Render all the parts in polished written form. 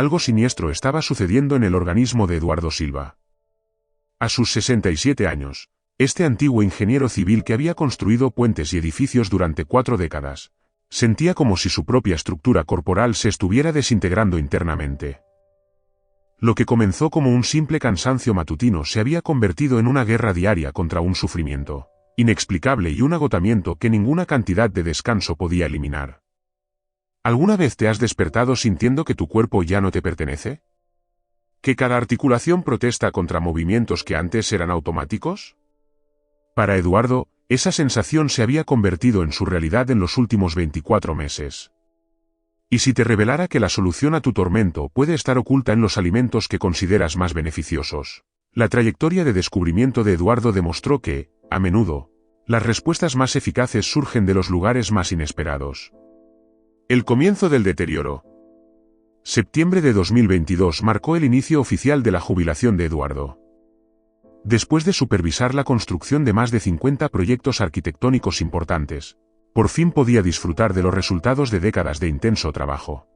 Algo siniestro estaba sucediendo en el organismo de Eduardo Silva. A sus 67 años, este antiguo ingeniero civil que había construido puentes y edificios durante 4 décadas, sentía como si su propia estructura corporal se estuviera desintegrando internamente. Lo que comenzó como un simple cansancio matutino se había convertido en una guerra diaria contra un sufrimiento inexplicable y un agotamiento que ninguna cantidad de descanso podía eliminar. ¿Alguna vez te has despertado sintiendo que tu cuerpo ya no te pertenece? ¿Que cada articulación protesta contra movimientos que antes eran automáticos? Para Eduardo, esa sensación se había convertido en su realidad en los últimos 24 meses. ¿Y si te revelara que la solución a tu tormento puede estar oculta en los alimentos que consideras más beneficiosos? La trayectoria de descubrimiento de Eduardo demostró que, a menudo, las respuestas más eficaces surgen de los lugares más inesperados. El comienzo del deterioro. Septiembre de 2022 marcó el inicio oficial de la jubilación de Eduardo. Después de supervisar la construcción de más de 50 proyectos arquitectónicos importantes, por fin podía disfrutar de los resultados de décadas de intenso trabajo.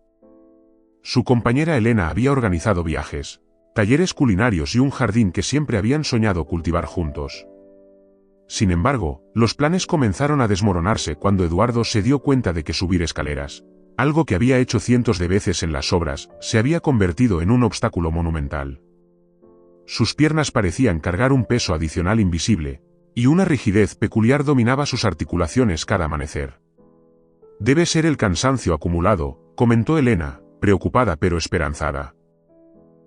Su compañera Elena había organizado viajes, talleres culinarios y un jardín que siempre habían soñado cultivar juntos. Sin embargo, los planes comenzaron a desmoronarse cuando Eduardo se dio cuenta de que subir escaleras, algo que había hecho cientos de veces en las obras, se había convertido en un obstáculo monumental. Sus piernas parecían cargar un peso adicional invisible, y una rigidez peculiar dominaba sus articulaciones cada amanecer. «Debe ser el cansancio acumulado», comentó Elena, preocupada pero esperanzada.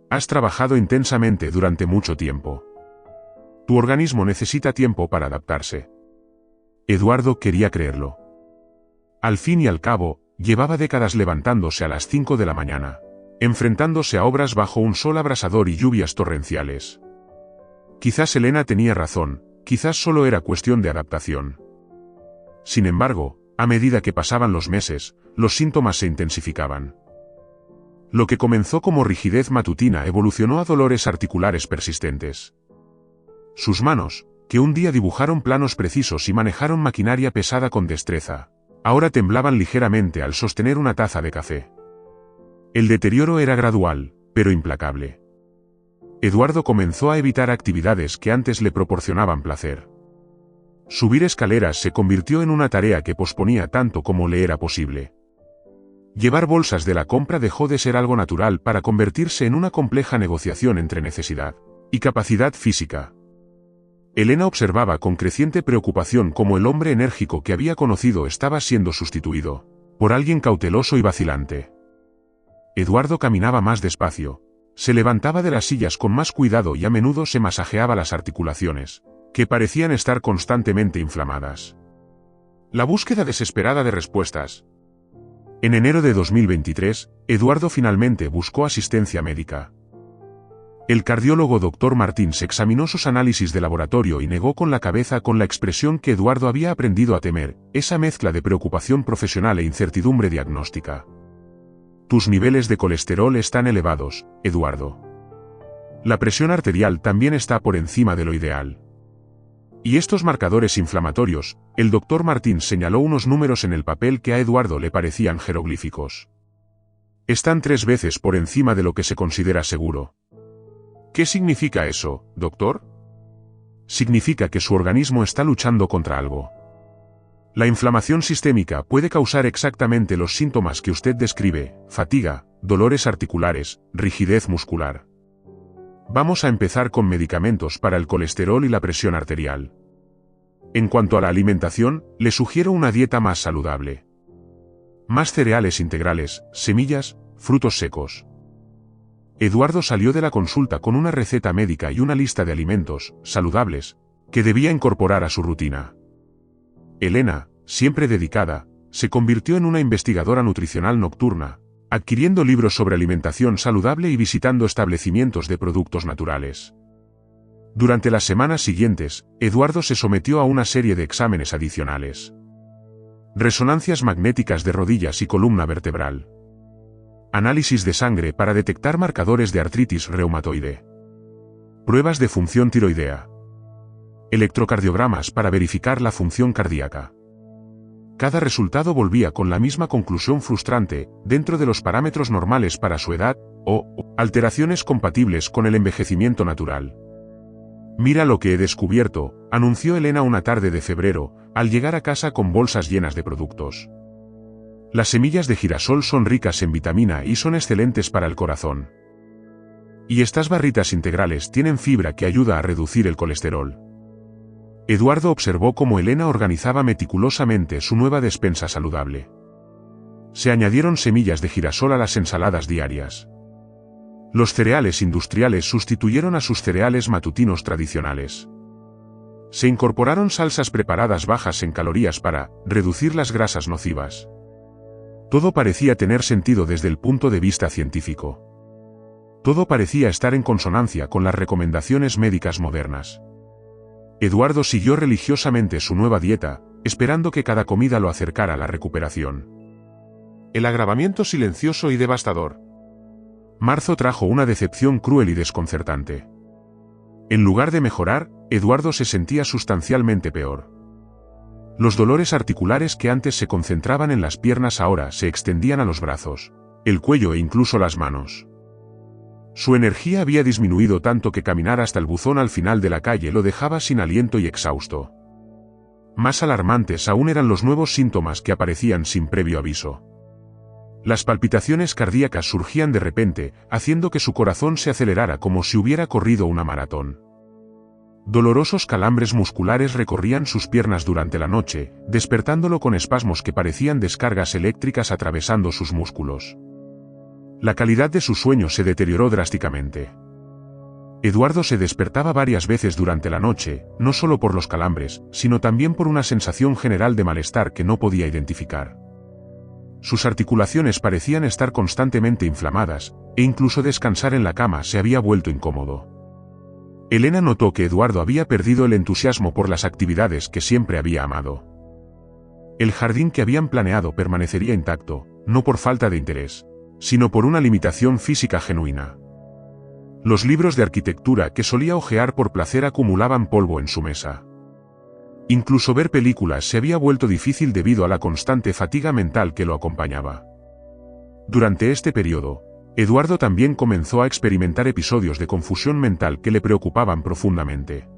«Has trabajado intensamente durante mucho tiempo. Tu organismo necesita tiempo para adaptarse». Eduardo quería creerlo. Al fin y al cabo, llevaba décadas levantándose a las 5 de la mañana, enfrentándose a obras bajo un sol abrasador y lluvias torrenciales. Quizás Elena tenía razón, quizás solo era cuestión de adaptación. Sin embargo, a medida que pasaban los meses, los síntomas se intensificaban. Lo que comenzó como rigidez matutina evolucionó a dolores articulares persistentes. Sus manos, que un día dibujaron planos precisos y manejaron maquinaria pesada con destreza, ahora temblaban ligeramente al sostener una taza de café. El deterioro era gradual, pero implacable. Eduardo comenzó a evitar actividades que antes le proporcionaban placer. Subir escaleras se convirtió en una tarea que posponía tanto como le era posible. Llevar bolsas de la compra dejó de ser algo natural para convertirse en una compleja negociación entre necesidad y capacidad física. Elena observaba con creciente preocupación cómo el hombre enérgico que había conocido estaba siendo sustituido por alguien cauteloso y vacilante. Eduardo caminaba más despacio, se levantaba de las sillas con más cuidado y a menudo se masajeaba las articulaciones, que parecían estar constantemente inflamadas. La búsqueda desesperada de respuestas. En enero de 2023, Eduardo finalmente buscó asistencia médica. El cardiólogo Dr. Martins examinó sus análisis de laboratorio y negó con la cabeza con la expresión que Eduardo había aprendido a temer, esa mezcla de preocupación profesional e incertidumbre diagnóstica. Tus niveles de colesterol están elevados, Eduardo. La presión arterial también está por encima de lo ideal. Y estos marcadores inflamatorios, el Dr. Martins señaló unos números en el papel que a Eduardo le parecían jeroglíficos. Están 3 veces por encima de lo que se considera seguro. ¿Qué significa eso, doctor? Significa que su organismo está luchando contra algo. La inflamación sistémica puede causar exactamente los síntomas que usted describe: fatiga, dolores articulares, rigidez muscular. Vamos a empezar con medicamentos para el colesterol y la presión arterial. En cuanto a la alimentación, le sugiero una dieta más saludable. Más cereales integrales, semillas, frutos secos. Eduardo salió de la consulta con una receta médica y una lista de alimentos saludables que debía incorporar a su rutina. Elena, siempre dedicada, se convirtió en una investigadora nutricional nocturna, adquiriendo libros sobre alimentación saludable y visitando establecimientos de productos naturales. Durante las semanas siguientes, Eduardo se sometió a una serie de exámenes adicionales. Resonancias magnéticas de rodillas y columna vertebral. Análisis de sangre para detectar marcadores de artritis reumatoide. Pruebas de función tiroidea. Electrocardiogramas para verificar la función cardíaca. Cada resultado volvía con la misma conclusión frustrante: dentro de los parámetros normales para su edad, o alteraciones compatibles con el envejecimiento natural. Mira lo que he descubierto, anunció Elena una tarde de febrero, al llegar a casa con bolsas llenas de productos. Las semillas de girasol son ricas en vitamina y son excelentes para el corazón. Y estas barritas integrales tienen fibra que ayuda a reducir el colesterol. Eduardo observó cómo Elena organizaba meticulosamente su nueva despensa saludable. Se añadieron semillas de girasol a las ensaladas diarias. Los cereales industriales sustituyeron a sus cereales matutinos tradicionales. Se incorporaron salsas preparadas bajas en calorías para reducir las grasas nocivas. Todo parecía tener sentido desde el punto de vista científico. Todo parecía estar en consonancia con las recomendaciones médicas modernas. Eduardo siguió religiosamente su nueva dieta, esperando que cada comida lo acercara a la recuperación. El agravamiento silencioso y devastador. Marzo trajo una decepción cruel y desconcertante. En lugar de mejorar, Eduardo se sentía sustancialmente peor. Los dolores articulares que antes se concentraban en las piernas ahora se extendían a los brazos, el cuello e incluso las manos. Su energía había disminuido tanto que caminar hasta el buzón al final de la calle lo dejaba sin aliento y exhausto. Más alarmantes aún eran los nuevos síntomas que aparecían sin previo aviso. Las palpitaciones cardíacas surgían de repente, haciendo que su corazón se acelerara como si hubiera corrido una maratón. Dolorosos calambres musculares recorrían sus piernas durante la noche, despertándolo con espasmos que parecían descargas eléctricas atravesando sus músculos. La calidad de su sueño se deterioró drásticamente. Eduardo se despertaba varias veces durante la noche, no solo por los calambres, sino también por una sensación general de malestar que no podía identificar. Sus articulaciones parecían estar constantemente inflamadas, e incluso descansar en la cama se había vuelto incómodo. Elena notó que Eduardo había perdido el entusiasmo por las actividades que siempre había amado. El jardín que habían planeado permanecería intacto, no por falta de interés, sino por una limitación física genuina. Los libros de arquitectura que solía hojear por placer acumulaban polvo en su mesa. Incluso ver películas se había vuelto difícil debido a la constante fatiga mental que lo acompañaba. Durante este periodo, Eduardo también comenzó a experimentar episodios de confusión mental que le preocupaban profundamente.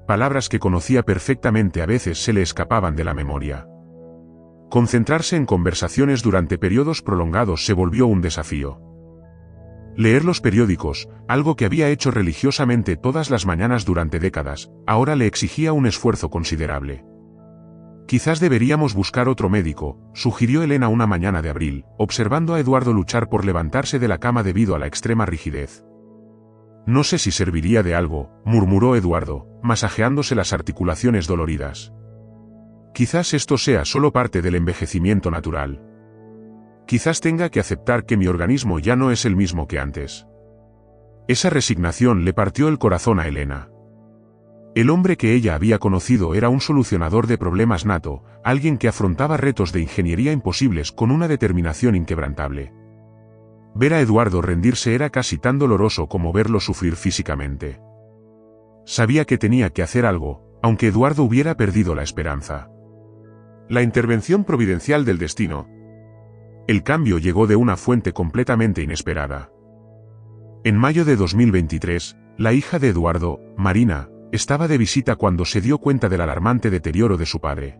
Palabras que conocía perfectamente a veces se le escapaban de la memoria. Concentrarse en conversaciones durante periodos prolongados se volvió un desafío. Leer los periódicos, algo que había hecho religiosamente todas las mañanas durante décadas, ahora le exigía un esfuerzo considerable. Quizás deberíamos buscar otro médico, sugirió Elena una mañana de abril, observando a Eduardo luchar por levantarse de la cama debido a la extrema rigidez. No sé si serviría de algo, murmuró Eduardo, masajeándose las articulaciones doloridas. Quizás esto sea solo parte del envejecimiento natural. Quizás tenga que aceptar que mi organismo ya no es el mismo que antes. Esa resignación le partió el corazón a Elena. El hombre que ella había conocido era un solucionador de problemas nato, alguien que afrontaba retos de ingeniería imposibles con una determinación inquebrantable. Ver a Eduardo rendirse era casi tan doloroso como verlo sufrir físicamente. Sabía que tenía que hacer algo, aunque Eduardo hubiera perdido la esperanza. La intervención providencial del destino. El cambio llegó de una fuente completamente inesperada. En mayo de 2023, la hija de Eduardo, Marina, estaba de visita cuando se dio cuenta del alarmante deterioro de su padre.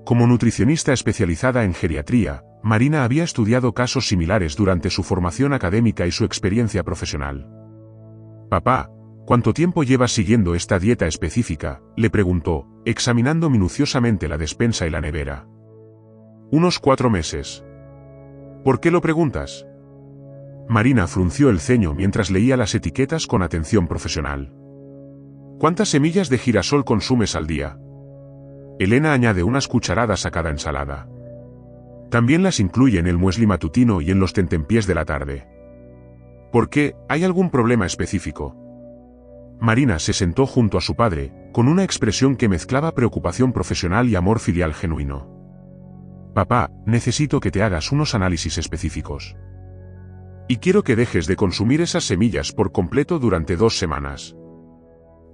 Como nutricionista especializada en geriatría, Marina había estudiado casos similares durante su formación académica y su experiencia profesional. «Papá, ¿cuánto tiempo llevas siguiendo esta dieta específica?», le preguntó, examinando minuciosamente la despensa y la nevera. «Unos 4 meses». «¿Por qué lo preguntas?». Marina frunció el ceño mientras leía las etiquetas con atención profesional. «¿Cuántas semillas de girasol consumes al día?». Elena añade unas cucharadas a cada ensalada. También las incluye en el muesli matutino y en los tentempiés de la tarde. ¿Por qué? ¿Hay algún problema específico?». Marina se sentó junto a su padre, con una expresión que mezclaba preocupación profesional y amor filial genuino. «Papá, necesito que te hagas unos análisis específicos. Y quiero que dejes de consumir esas semillas por completo durante 2 semanas.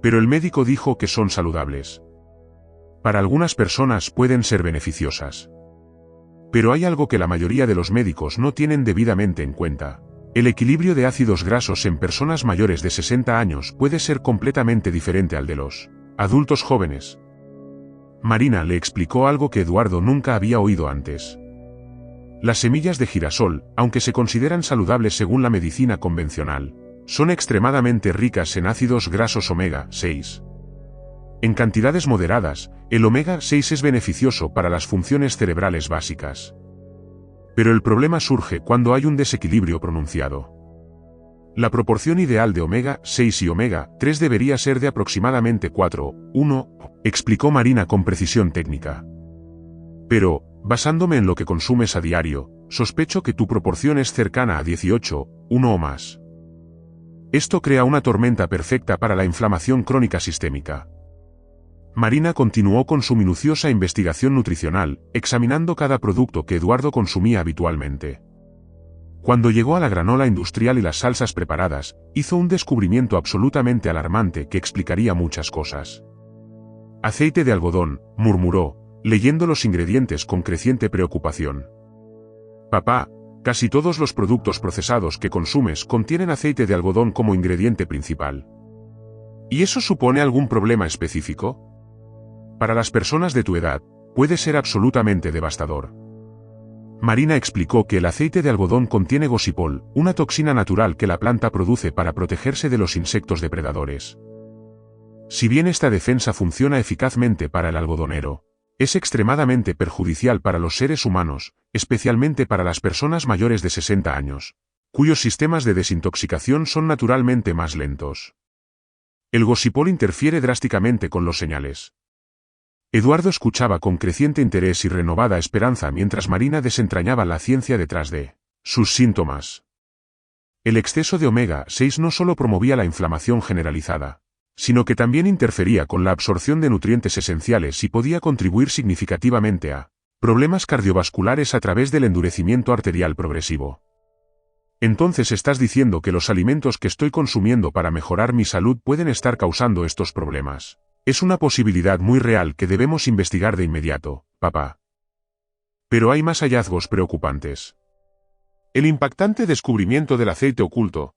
Pero el médico dijo que son saludables. Para algunas personas pueden ser beneficiosas. Pero hay algo que la mayoría de los médicos no tienen debidamente en cuenta. El equilibrio de ácidos grasos en personas mayores de 60 años puede ser completamente diferente al de los adultos jóvenes. Marina le explicó algo que Eduardo nunca había oído antes. Las semillas de girasol, aunque se consideran saludables según la medicina convencional, son extremadamente ricas en ácidos grasos omega 6. En cantidades moderadas, el omega 6 es beneficioso para las funciones cerebrales básicas. Pero el problema surge cuando hay un desequilibrio pronunciado. La proporción ideal de omega 6 y omega 3 debería ser de aproximadamente 4:1, explicó Marina con precisión técnica. Pero, basándome en lo que consumes a diario, sospecho que tu proporción es cercana a 18:1 o más. Esto crea una tormenta perfecta para la inflamación crónica sistémica. Marina continuó con su minuciosa investigación nutricional, examinando cada producto que Eduardo consumía habitualmente. Cuando llegó a la granola industrial y las salsas preparadas, hizo un descubrimiento absolutamente alarmante que explicaría muchas cosas. Aceite de algodón, murmuró, leyendo los ingredientes con creciente preocupación. Papá, casi todos los productos procesados que consumes contienen aceite de algodón como ingrediente principal. ¿Y eso supone algún problema específico? Para las personas de tu edad, puede ser absolutamente devastador. Marina explicó que el aceite de algodón contiene gosipol, una toxina natural que la planta produce para protegerse de los insectos depredadores. Si bien esta defensa funciona eficazmente para el algodonero, es extremadamente perjudicial para los seres humanos, especialmente para las personas mayores de 60 años, cuyos sistemas de desintoxicación son naturalmente más lentos. El gosipol interfiere drásticamente con los señales. Eduardo escuchaba con creciente interés y renovada esperanza mientras Marina desentrañaba la ciencia detrás de sus síntomas. El exceso de omega 6 no solo promovía la inflamación generalizada, sino que también interfería con la absorción de nutrientes esenciales y podía contribuir significativamente a problemas cardiovasculares a través del endurecimiento arterial progresivo. Entonces estás diciendo que los alimentos que estoy consumiendo para mejorar mi salud pueden estar causando estos problemas. Es una posibilidad muy real que debemos investigar de inmediato, papá. Pero hay más hallazgos preocupantes. El impactante descubrimiento del aceite oculto.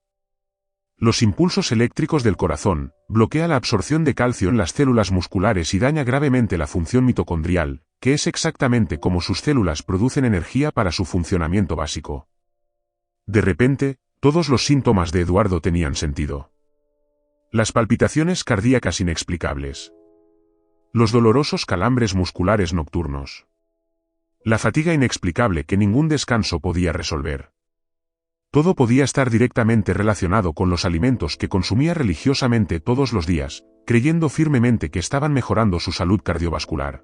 Los impulsos eléctricos del corazón, bloquea la absorción de calcio en las células musculares y daña gravemente la función mitocondrial, que es exactamente como sus células producen energía para su funcionamiento básico. De repente, todos los síntomas de Eduardo tenían sentido. Las palpitaciones cardíacas inexplicables. Los dolorosos calambres musculares nocturnos. La fatiga inexplicable que ningún descanso podía resolver. Todo podía estar directamente relacionado con los alimentos que consumía religiosamente todos los días, creyendo firmemente que estaban mejorando su salud cardiovascular.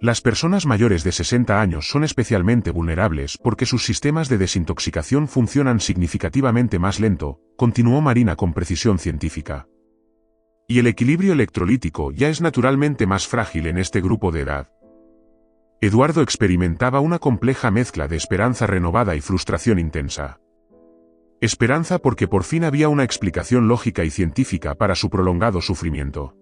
Las personas mayores de 60 años son especialmente vulnerables porque sus sistemas de desintoxicación funcionan significativamente más lento, continuó Marina con precisión científica. Y el equilibrio electrolítico ya es naturalmente más frágil en este grupo de edad. Eduardo experimentaba una compleja mezcla de esperanza renovada y frustración intensa. Esperanza porque por fin había una explicación lógica y científica para su prolongado sufrimiento.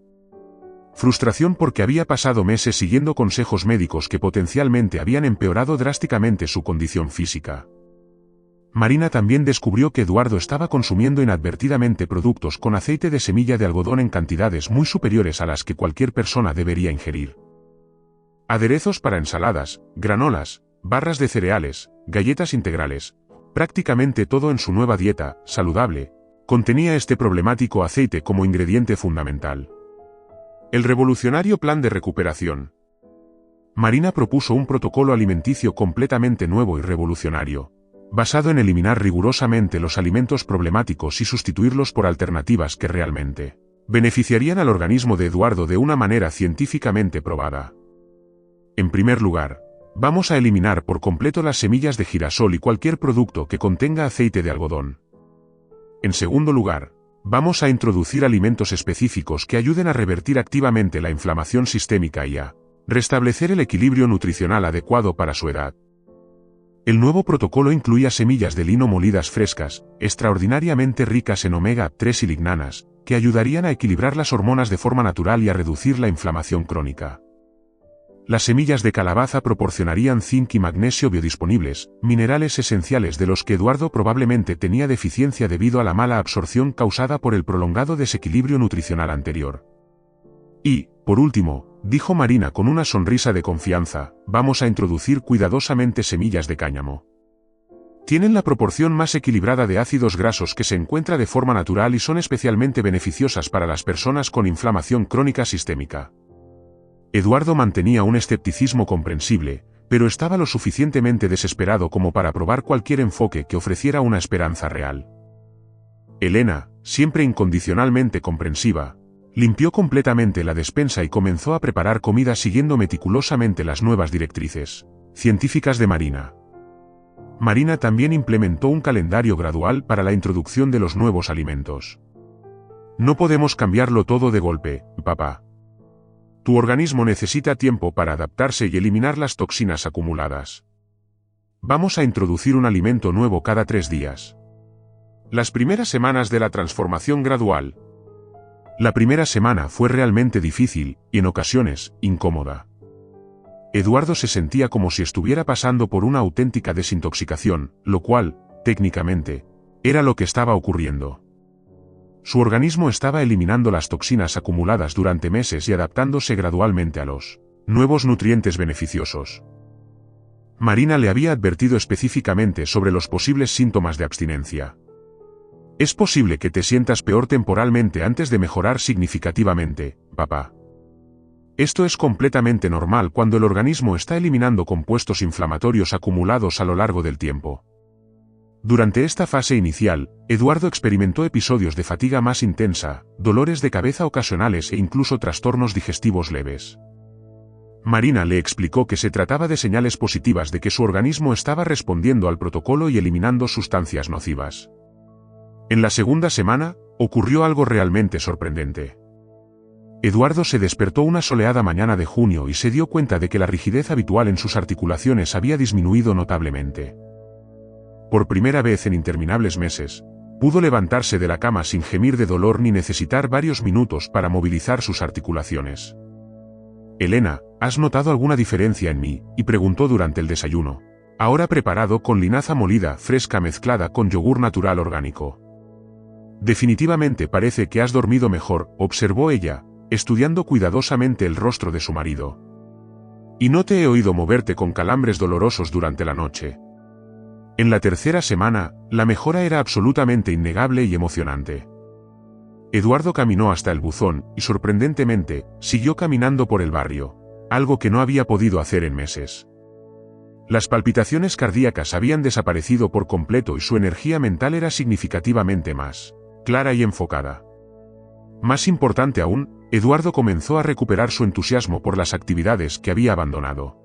Frustración porque había pasado meses siguiendo consejos médicos que potencialmente habían empeorado drásticamente su condición física. Marina también descubrió que Eduardo estaba consumiendo inadvertidamente productos con aceite de semilla de algodón en cantidades muy superiores a las que cualquier persona debería ingerir. Aderezos para ensaladas, granolas, barras de cereales, galletas integrales, prácticamente todo en su nueva dieta, saludable, contenía este problemático aceite como ingrediente fundamental. El revolucionario plan de recuperación. Marina propuso un protocolo alimenticio completamente nuevo y revolucionario, basado en eliminar rigurosamente los alimentos problemáticos y sustituirlos por alternativas que realmente beneficiarían al organismo de Eduardo de una manera científicamente probada. En primer lugar, vamos a eliminar por completo las semillas de girasol y cualquier producto que contenga aceite de algodón. En segundo lugar, vamos a introducir alimentos específicos que ayuden a revertir activamente la inflamación sistémica y a restablecer el equilibrio nutricional adecuado para su edad. El nuevo protocolo incluía semillas de lino molidas frescas, extraordinariamente ricas en omega 3 y lignanas, que ayudarían a equilibrar las hormonas de forma natural y a reducir la inflamación crónica. Las semillas de calabaza proporcionarían zinc y magnesio biodisponibles, minerales esenciales de los que Eduardo probablemente tenía deficiencia debido a la mala absorción causada por el prolongado desequilibrio nutricional anterior. Y, por último, dijo Marina con una sonrisa de confianza, vamos a introducir cuidadosamente semillas de cáñamo. Tienen la proporción más equilibrada de ácidos grasos que se encuentra de forma natural y son especialmente beneficiosas para las personas con inflamación crónica sistémica. Eduardo mantenía un escepticismo comprensible, pero estaba lo suficientemente desesperado como para probar cualquier enfoque que ofreciera una esperanza real. Elena, siempre incondicionalmente comprensiva, limpió completamente la despensa y comenzó a preparar comida siguiendo meticulosamente las nuevas directrices científicas de Marina. Marina también implementó un calendario gradual para la introducción de los nuevos alimentos. No podemos cambiarlo todo de golpe, papá. Tu organismo necesita tiempo para adaptarse y eliminar las toxinas acumuladas. Vamos a introducir un alimento nuevo cada 3 días. Las primeras semanas de la transformación gradual. La primera semana fue realmente difícil, y en ocasiones, incómoda. Eduardo se sentía como si estuviera pasando por una auténtica desintoxicación, lo cual, técnicamente, era lo que estaba ocurriendo. Su organismo estaba eliminando las toxinas acumuladas durante meses y adaptándose gradualmente a los nuevos nutrientes beneficiosos. Marina le había advertido específicamente sobre los posibles síntomas de abstinencia. Es posible que te sientas peor temporalmente antes de mejorar significativamente, papá. Esto es completamente normal cuando el organismo está eliminando compuestos inflamatorios acumulados a lo largo del tiempo. Durante esta fase inicial, Eduardo experimentó episodios de fatiga más intensa, dolores de cabeza ocasionales e incluso trastornos digestivos leves. Marina le explicó que se trataba de señales positivas de que su organismo estaba respondiendo al protocolo y eliminando sustancias nocivas. En la segunda semana, ocurrió algo realmente sorprendente. Eduardo se despertó una soleada mañana de junio y se dio cuenta de que la rigidez habitual en sus articulaciones había disminuido notablemente. Por primera vez en interminables meses, pudo levantarse de la cama sin gemir de dolor ni necesitar varios minutos para movilizar sus articulaciones. Elena, ¿has notado alguna diferencia en mí?, y preguntó durante el desayuno, ahora preparado con linaza molida fresca mezclada con yogur natural orgánico. Definitivamente parece que has dormido mejor, observó ella, estudiando cuidadosamente el rostro de su marido. Y no te he oído moverte con calambres dolorosos durante la noche. En la tercera semana, la mejora era absolutamente innegable y emocionante. Eduardo caminó hasta el buzón y sorprendentemente, siguió caminando por el barrio, algo que no había podido hacer en meses. Las palpitaciones cardíacas habían desaparecido por completo y su energía mental era significativamente más clara y enfocada. Más importante aún, Eduardo comenzó a recuperar su entusiasmo por las actividades que había abandonado.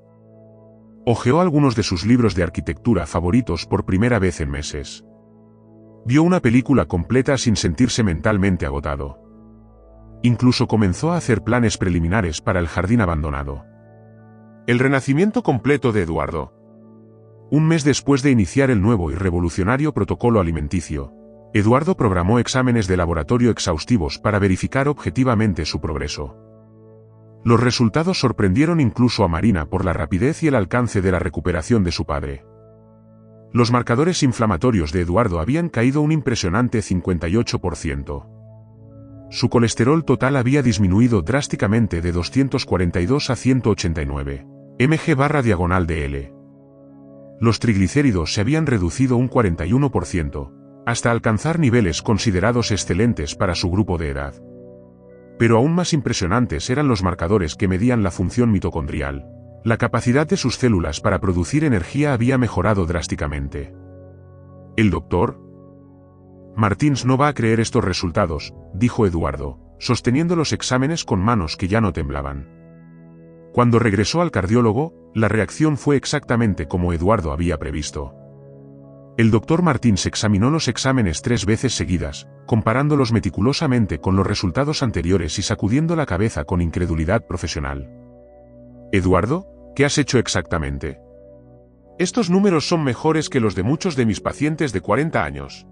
Hojeó algunos de sus libros de arquitectura favoritos por primera vez en meses. Vio una película completa sin sentirse mentalmente agotado. Incluso comenzó a hacer planes preliminares para el jardín abandonado. El renacimiento completo de Eduardo. Un mes después de iniciar el nuevo y revolucionario protocolo alimenticio, Eduardo programó exámenes de laboratorio exhaustivos para verificar objetivamente su progreso. Los resultados sorprendieron incluso a Marina por la rapidez y el alcance de la recuperación de su padre. Los marcadores inflamatorios de Eduardo habían caído un impresionante 58%. Su colesterol total había disminuido drásticamente de 242 a 189 mg/dl. Los triglicéridos se habían reducido un 41%, hasta alcanzar niveles considerados excelentes para su grupo de edad. Pero aún más impresionantes eran los marcadores que medían la función mitocondrial. La capacidad de sus células para producir energía había mejorado drásticamente. ¿El doctor Martins no va a creer estos resultados?, dijo Eduardo, sosteniendo los exámenes con manos que ya no temblaban. Cuando regresó al cardiólogo, la reacción fue exactamente como Eduardo había previsto. El doctor Martins examinó los exámenes 3 veces seguidas, comparándolos meticulosamente con los resultados anteriores y sacudiendo la cabeza con incredulidad profesional. «Eduardo, ¿qué has hecho exactamente? Estos números son mejores que los de muchos de mis pacientes de 40 años.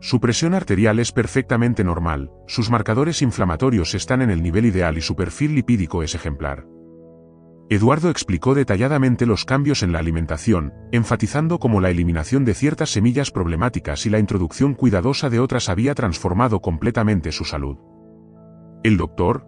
Su presión arterial es perfectamente normal, sus marcadores inflamatorios están en el nivel ideal y su perfil lipídico es ejemplar. Eduardo explicó detalladamente los cambios en la alimentación, enfatizando cómo la eliminación de ciertas semillas problemáticas y la introducción cuidadosa de otras había transformado completamente su salud. ¿El doctor?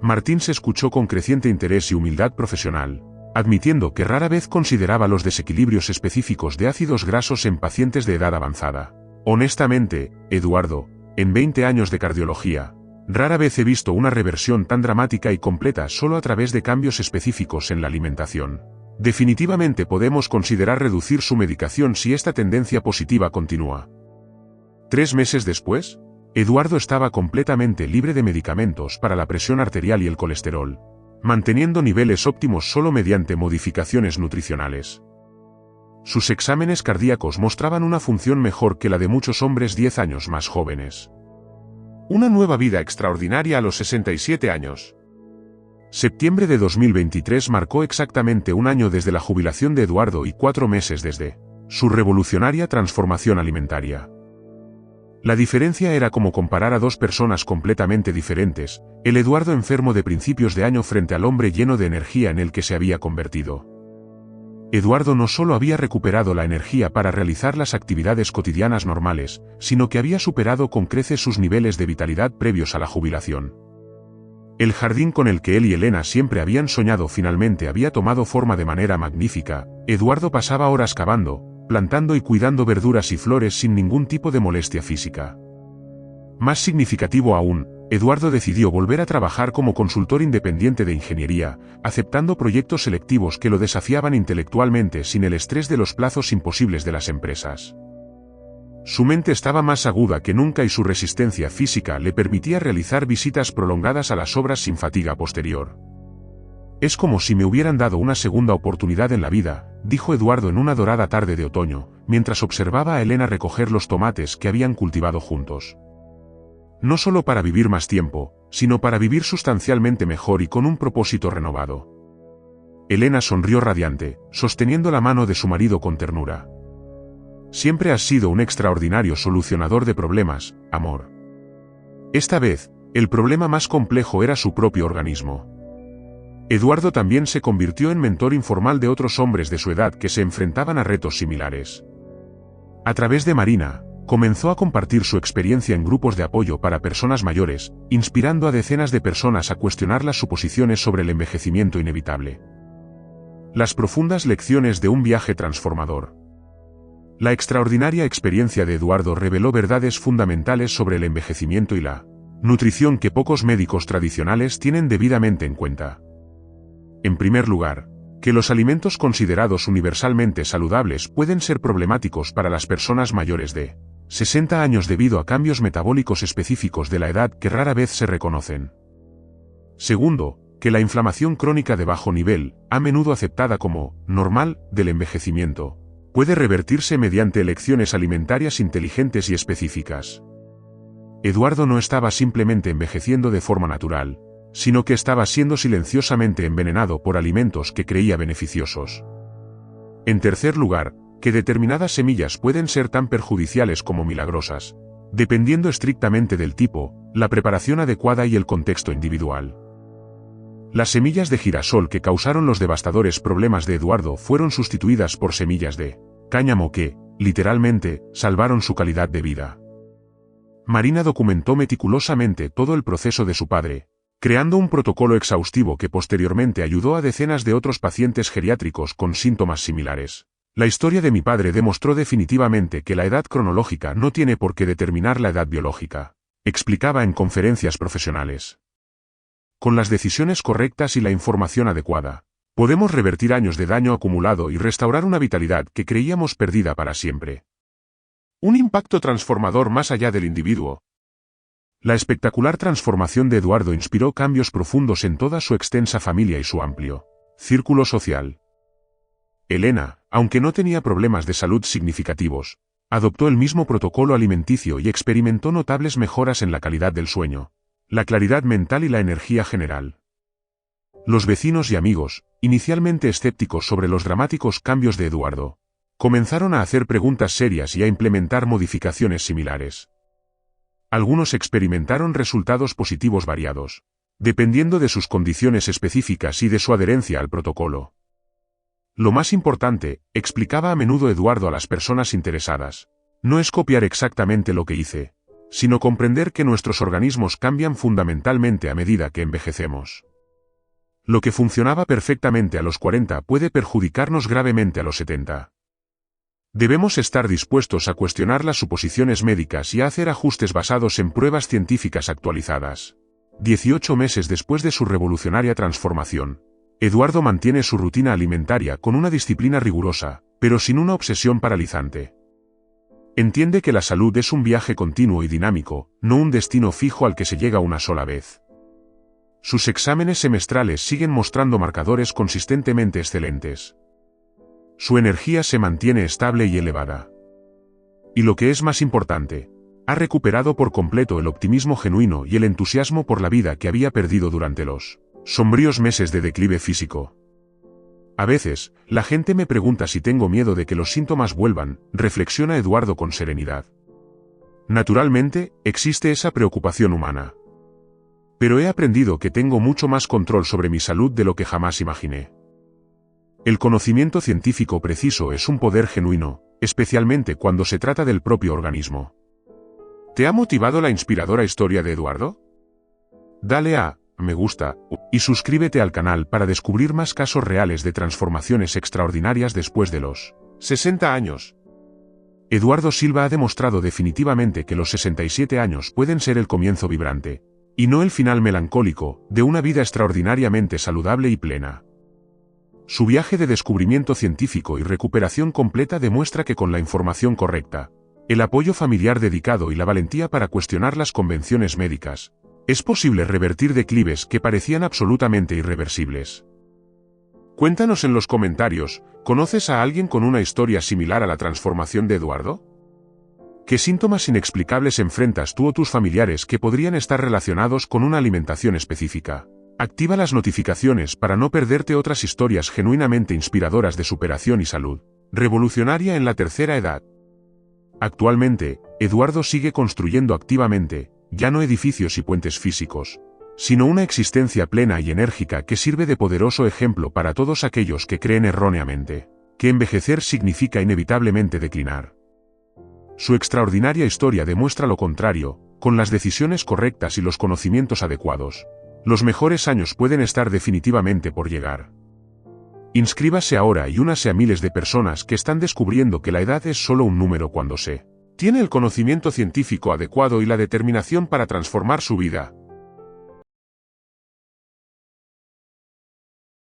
Martín se escuchó con creciente interés y humildad profesional, admitiendo que rara vez consideraba los desequilibrios específicos de ácidos grasos en pacientes de edad avanzada. Honestamente, Eduardo, en 20 años de cardiología, rara vez he visto una reversión tan dramática y completa solo a través de cambios específicos en la alimentación. Definitivamente podemos considerar reducir su medicación si esta tendencia positiva continúa. 3 meses después, Eduardo estaba completamente libre de medicamentos para la presión arterial y el colesterol, manteniendo niveles óptimos solo mediante modificaciones nutricionales. Sus exámenes cardíacos mostraban una función mejor que la de muchos hombres 10 años más jóvenes. Una nueva vida extraordinaria a los 67 años. Septiembre de 2023 marcó exactamente un año desde la jubilación de Eduardo y 4 meses desde su revolucionaria transformación alimentaria. La diferencia era como comparar a dos personas completamente diferentes, el Eduardo enfermo de principios de año frente al hombre lleno de energía en el que se había convertido. Eduardo no solo había recuperado la energía para realizar las actividades cotidianas normales, sino que había superado con creces sus niveles de vitalidad previos a la jubilación. El jardín con el que él y Elena siempre habían soñado finalmente había tomado forma de manera magnífica. Eduardo pasaba horas cavando, plantando y cuidando verduras y flores sin ningún tipo de molestia física. Más significativo aún, Eduardo decidió volver a trabajar como consultor independiente de ingeniería, aceptando proyectos selectivos que lo desafiaban intelectualmente sin el estrés de los plazos imposibles de las empresas. Su mente estaba más aguda que nunca y su resistencia física le permitía realizar visitas prolongadas a las obras sin fatiga posterior. Es como si me hubieran dado una segunda oportunidad en la vida, dijo Eduardo en una dorada tarde de otoño, mientras observaba a Elena recoger los tomates que habían cultivado juntos. No solo para vivir más tiempo, sino para vivir sustancialmente mejor y con un propósito renovado. Elena sonrió radiante, sosteniendo la mano de su marido con ternura. Siempre has sido un extraordinario solucionador de problemas, amor. Esta vez, el problema más complejo era su propio organismo. Eduardo también se convirtió en mentor informal de otros hombres de su edad que se enfrentaban a retos similares. A través de Marina, comenzó a compartir su experiencia en grupos de apoyo para personas mayores, inspirando a decenas de personas a cuestionar las suposiciones sobre el envejecimiento inevitable. Las profundas lecciones de un viaje transformador. La extraordinaria experiencia de Eduardo reveló verdades fundamentales sobre el envejecimiento y la nutrición que pocos médicos tradicionales tienen debidamente en cuenta. En primer lugar, que los alimentos considerados universalmente saludables pueden ser problemáticos para las personas mayores de 60 años debido a cambios metabólicos específicos de la edad que rara vez se reconocen. Segundo, que la inflamación crónica de bajo nivel, a menudo aceptada como normal del envejecimiento, puede revertirse mediante elecciones alimentarias inteligentes y específicas. Eduardo no estaba simplemente envejeciendo de forma natural, sino que estaba siendo silenciosamente envenenado por alimentos que creía beneficiosos. En tercer lugar, que determinadas semillas pueden ser tan perjudiciales como milagrosas, dependiendo estrictamente del tipo, la preparación adecuada y el contexto individual. Las semillas de girasol que causaron los devastadores problemas de Eduardo fueron sustituidas por semillas de cáñamo que, literalmente, salvaron su calidad de vida. Marina documentó meticulosamente todo el proceso de su padre, creando un protocolo exhaustivo que posteriormente ayudó a decenas de otros pacientes geriátricos con síntomas similares. La historia de mi padre demostró definitivamente que la edad cronológica no tiene por qué determinar la edad biológica, explicaba en conferencias profesionales. Con las decisiones correctas y la información adecuada, podemos revertir años de daño acumulado y restaurar una vitalidad que creíamos perdida para siempre. Un impacto transformador más allá del individuo. La espectacular transformación de Eduardo inspiró cambios profundos en toda su extensa familia y su amplio círculo social. Elena, aunque no tenía problemas de salud significativos, adoptó el mismo protocolo alimenticio y experimentó notables mejoras en la calidad del sueño, la claridad mental y la energía general. Los vecinos y amigos, inicialmente escépticos sobre los dramáticos cambios de Eduardo, comenzaron a hacer preguntas serias y a implementar modificaciones similares. Algunos experimentaron resultados positivos variados, dependiendo de sus condiciones específicas y de su adherencia al protocolo. Lo más importante, explicaba a menudo Eduardo a las personas interesadas, no es copiar exactamente lo que hice, sino comprender que nuestros organismos cambian fundamentalmente a medida que envejecemos. Lo que funcionaba perfectamente a los 40 puede perjudicarnos gravemente a los 70. Debemos estar dispuestos a cuestionar las suposiciones médicas y a hacer ajustes basados en pruebas científicas actualizadas. 18 meses después de su revolucionaria transformación, Eduardo mantiene su rutina alimentaria con una disciplina rigurosa, pero sin una obsesión paralizante. Entiende que la salud es un viaje continuo y dinámico, no un destino fijo al que se llega una sola vez. Sus exámenes semestrales siguen mostrando marcadores consistentemente excelentes. Su energía se mantiene estable y elevada. Y lo que es más importante, ha recuperado por completo el optimismo genuino y el entusiasmo por la vida que había perdido durante los sombríos meses de declive físico. A veces, la gente me pregunta si tengo miedo de que los síntomas vuelvan, reflexiona Eduardo con serenidad. Naturalmente, existe esa preocupación humana. Pero he aprendido que tengo mucho más control sobre mi salud de lo que jamás imaginé. El conocimiento científico preciso es un poder genuino, especialmente cuando se trata del propio organismo. ¿Te ha motivado la inspiradora historia de Eduardo? Dale a me gusta y suscríbete al canal para descubrir más casos reales de transformaciones extraordinarias después de los 60 años. Eduardo Silva ha demostrado definitivamente que los 67 años pueden ser el comienzo vibrante, y no el final melancólico, de una vida extraordinariamente saludable y plena. Su viaje de descubrimiento científico y recuperación completa demuestra que con la información correcta, el apoyo familiar dedicado y la valentía para cuestionar las convenciones médicas, es posible revertir declives que parecían absolutamente irreversibles. Cuéntanos en los comentarios, ¿conoces a alguien con una historia similar a la transformación de Eduardo? ¿Qué síntomas inexplicables enfrentas tú o tus familiares que podrían estar relacionados con una alimentación específica? Activa las notificaciones para no perderte otras historias genuinamente inspiradoras de superación y salud revolucionaria en la tercera edad. Actualmente, Eduardo sigue construyendo activamente, ya no edificios y puentes físicos, sino una existencia plena y enérgica que sirve de poderoso ejemplo para todos aquellos que creen erróneamente que envejecer significa inevitablemente declinar. Su extraordinaria historia demuestra lo contrario, con las decisiones correctas y los conocimientos adecuados. Los mejores años pueden estar definitivamente por llegar. Inscríbase ahora y únase a miles de personas que están descubriendo que la edad es solo un número cuando se tiene el conocimiento científico adecuado y la determinación para transformar su vida.